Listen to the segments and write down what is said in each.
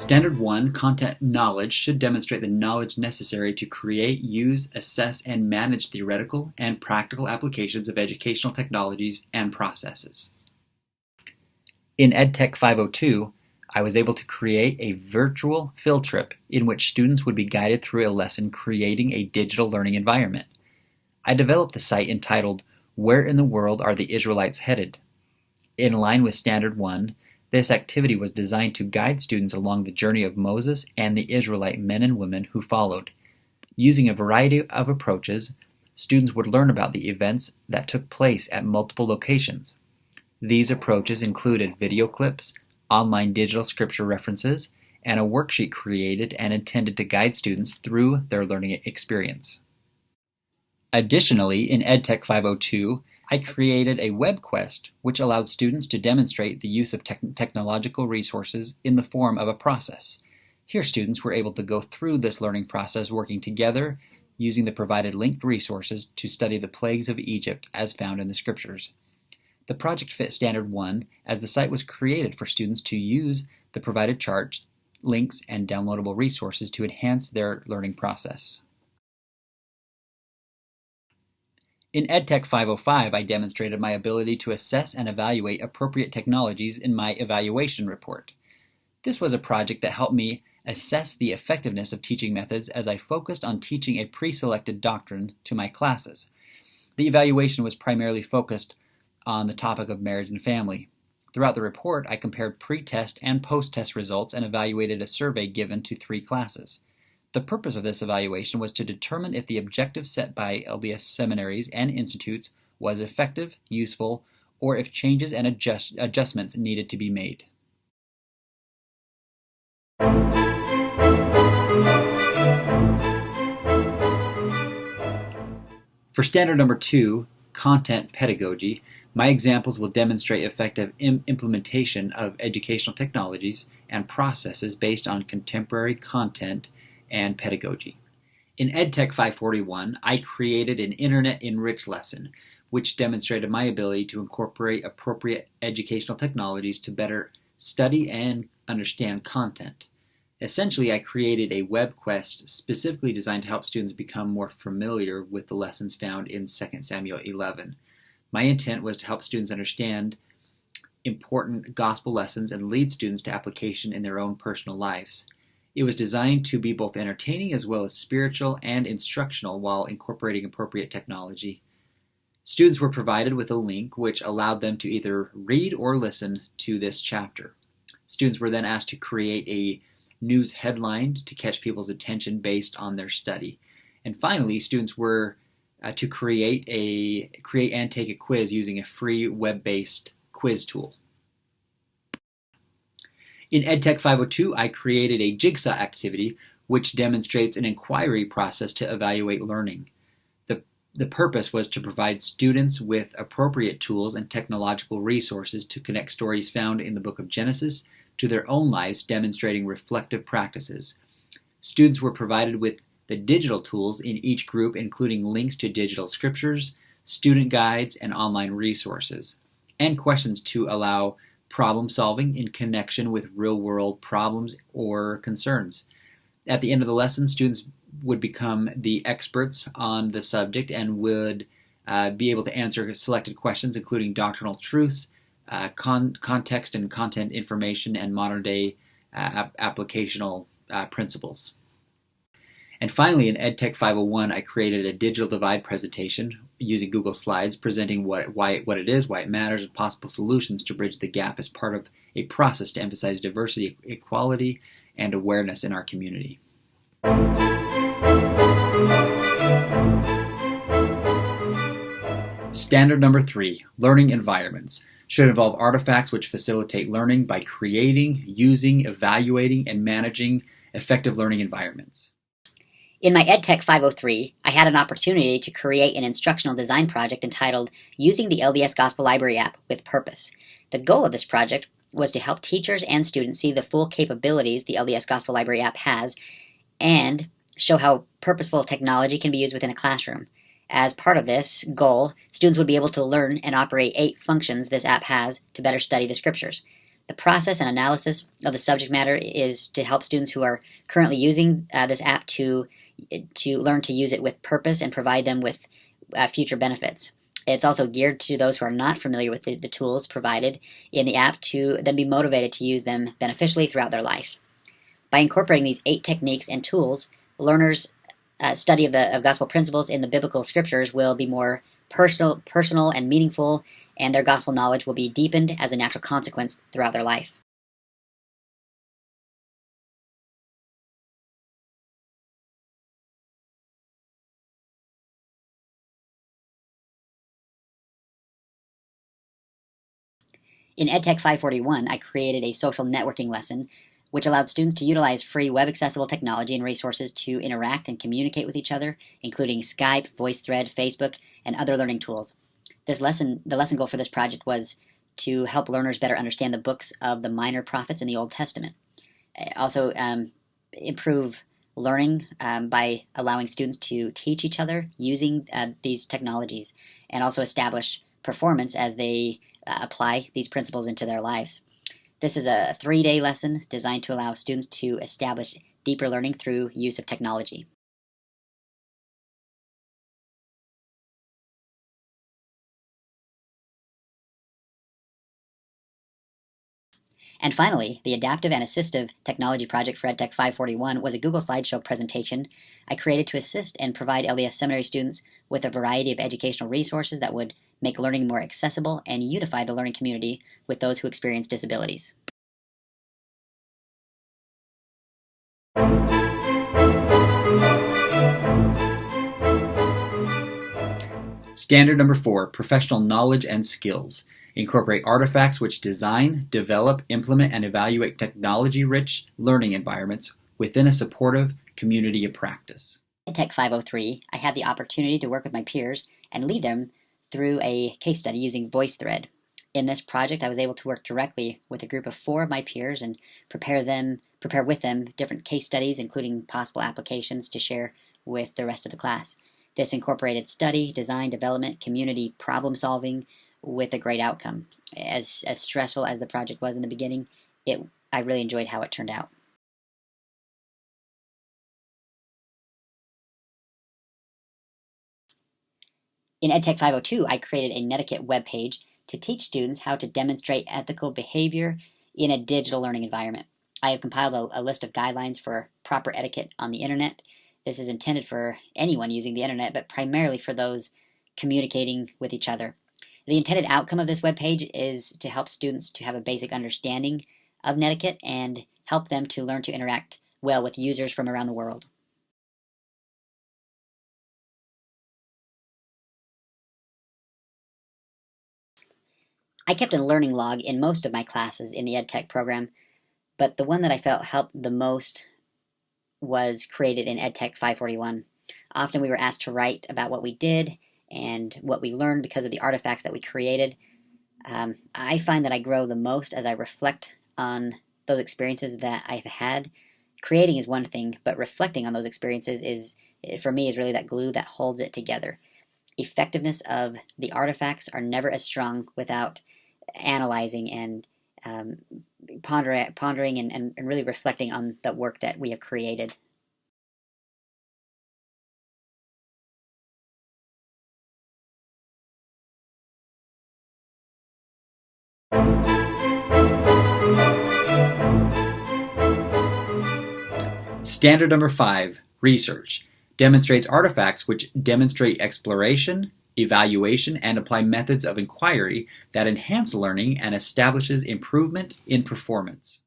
Standard 1, content knowledge, should demonstrate the knowledge necessary to create, use, assess, and manage theoretical and practical applications of educational technologies and processes. In EdTech 502, I was able to create a virtual field trip in which students would be guided through a lesson creating a digital learning environment. I developed the site entitled, "Where in the World Are the Israelites Headed?" In line with Standard 1, this activity was designed to guide students along the journey of Moses and the Israelite men and women who followed. Using a variety of approaches, students would learn about the events that took place at multiple locations. These approaches included video clips, online digital scripture references, and a worksheet created and intended to guide students through their learning experience. Additionally, in EdTech 502, I created a web quest which allowed students to demonstrate the use of technological resources in the form of a process. Here students were able to go through this learning process working together, using the provided linked resources to study the plagues of Egypt as found in the scriptures. The project fit Standard 1 as the site was created for students to use the provided charts, links, and downloadable resources to enhance their learning process. In EdTech 505, I demonstrated my ability to assess and evaluate appropriate technologies in my evaluation report. This was a project that helped me assess the effectiveness of teaching methods as I focused on teaching a pre-selected doctrine to my classes. The evaluation was primarily focused on the topic of marriage and family. Throughout the report, I compared pre-test and post-test results and evaluated a survey given to 3 classes. The purpose of this evaluation was to determine if the objective set by LDS seminaries and institutes was effective, useful, or if changes and adjustments needed to be made. For standard number 2, content pedagogy, my examples will demonstrate effective implementation of educational technologies and processes based on contemporary content and pedagogy. In EdTech 541, I created an Internet-enriched lesson, which demonstrated my ability to incorporate appropriate educational technologies to better study and understand content. Essentially, I created a web quest specifically designed to help students become more familiar with the lessons found in 2 Samuel 11. My intent was to help students understand important gospel lessons and lead students to application in their own personal lives. It was designed to be both entertaining as well as spiritual and instructional while incorporating appropriate technology. Students were provided with a link which allowed them to either read or listen to this chapter. Students were then asked to create a news headline to catch people's attention based on their study. And finally, students were to create and take a quiz using a free web-based quiz tool. In EdTech 502, I created a jigsaw activity which demonstrates an inquiry process to evaluate learning. The purpose was to provide students with appropriate tools and technological resources to connect stories found in the book of Genesis to their own lives, demonstrating reflective practices. Students were provided with the digital tools in each group, including links to digital scriptures, student guides, and online resources, and questions to allow problem solving in connection with real-world problems or concerns. At the end of the lesson, students would become the experts on the subject and would be able to answer selected questions, including doctrinal truths, context and content information, and modern-day applicational principles. And finally, in EdTech 501, I created a digital divide presentation using Google Slides, presenting what it is, why it matters, and possible solutions to bridge the gap as part of a process to emphasize diversity, equality, and awareness in our community. Standard number 3, learning environments, should involve artifacts which facilitate learning by creating, using, evaluating, and managing effective learning environments. In my EdTech 503, I had an opportunity to create an instructional design project entitled Using the LDS Gospel Library App with Purpose. The goal of this project was to help teachers and students see the full capabilities the LDS Gospel Library app has and show how purposeful technology can be used within a classroom. As part of this goal, students would be able to learn and operate 8 functions this app has to better study the scriptures. The process and analysis of the subject matter is to help students who are currently using this app to learn to use it with purpose and provide them with future benefits. It's also geared to those who are not familiar with the tools provided in the app to then be motivated to use them beneficially throughout their life. By incorporating these 8 techniques and tools, learners' study of gospel principles in the biblical scriptures will be more personal and meaningful, and their gospel knowledge will be deepened as a natural consequence throughout their life. In EdTech 541, I created a social networking lesson which allowed students to utilize free web-accessible technology and resources to interact and communicate with each other, including Skype, VoiceThread, Facebook, and other learning tools. The lesson goal for this project was to help learners better understand the books of the minor prophets in the Old Testament. Also, improve learning by allowing students to teach each other using these technologies, and also establish performance as they apply these principles into their lives. This is a 3-day lesson designed to allow students to establish deeper learning through use of technology. And finally, the Adaptive and Assistive Technology Project for EdTech 541 was a Google Slideshow presentation I created to assist and provide LDS seminary students with a variety of educational resources that would make learning more accessible and unify the learning community with those who experience disabilities. Standard number 4, professional knowledge and skills. Incorporate artifacts which design, develop, implement, and evaluate technology-rich learning environments within a supportive community of practice. In EdTech 503, I had the opportunity to work with my peers and lead them through a case study using VoiceThread. In this project, I was able to work directly with a group of 4 of my peers and prepare with them different case studies, including possible applications to share with the rest of the class. This incorporated study, design, development, community problem solving with a great outcome. As stressful as the project was in the beginning, I really enjoyed how it turned out. In EdTech 502, I created a netiquette webpage to teach students how to demonstrate ethical behavior in a digital learning environment. I have compiled a list of guidelines for proper etiquette on the internet. This is intended for anyone using the internet, but primarily for those communicating with each other. The intended outcome of this webpage is to help students to have a basic understanding of netiquette and help them to learn to interact well with users from around the world. I kept a learning log in most of my classes in the EdTech program, but the one that I felt helped the most was created in EdTech 541. Often we were asked to write about what we did and what we learned because of the artifacts that we created. I find that I grow the most as I reflect on those experiences that I've had. Creating is one thing, but reflecting on those experiences for me, is really that glue that holds it together. Effectiveness of the artifacts are never as strong without analyzing and pondering and really reflecting on the work that we have created. Standard number 5, research. Demonstrates artifacts which demonstrate exploration, evaluation, and apply methods of inquiry that enhance learning and establishes improvement in performance.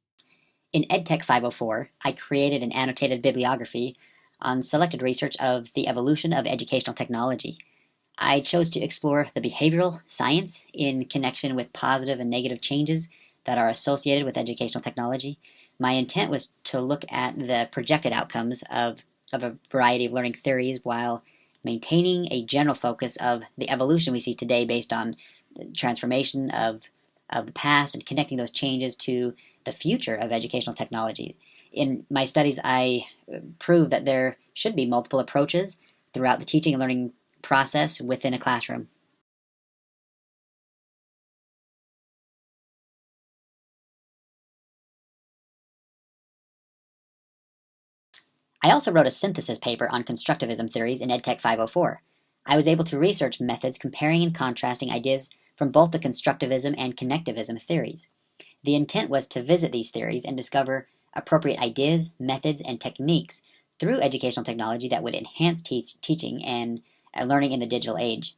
In EdTech 504, I created an annotated bibliography on selected research of the evolution of educational technology. I chose to explore the behavioral science in connection with positive and negative changes that are associated with educational technology. My intent was to look at the projected outcomes of a variety of learning theories while maintaining a general focus of the evolution we see today based on transformation of the past and connecting those changes to the future of educational technology. In my studies, I proved that there should be multiple approaches throughout the teaching and learning process within a classroom. I also wrote a synthesis paper on constructivism theories in EdTech 504. I was able to research methods comparing and contrasting ideas from both the constructivism and connectivism theories. The intent was to visit these theories and discover appropriate ideas, methods, and techniques through educational technology that would enhance teaching and learning in the digital age.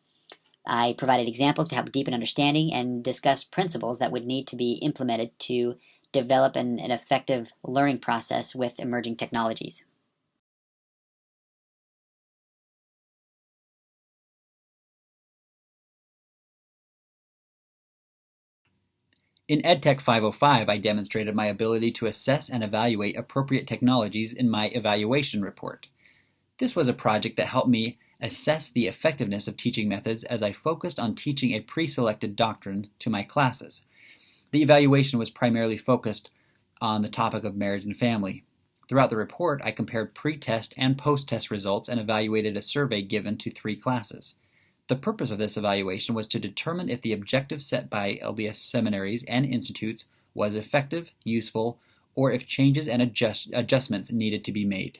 I provided examples to help deepen understanding and discuss principles that would need to be implemented to develop an effective learning process with emerging technologies. In EdTech 505, I demonstrated my ability to assess and evaluate appropriate technologies in my evaluation report. This was a project that helped me assess the effectiveness of teaching methods as I focused on teaching a pre-selected doctrine to my classes. The evaluation was primarily focused on the topic of marriage and family. Throughout the report, I compared pre-test and post-test results and evaluated a survey given to 3 classes. The purpose of this evaluation was to determine if the objective set by LDS seminaries and institutes was effective, useful, or if changes and adjustments needed to be made.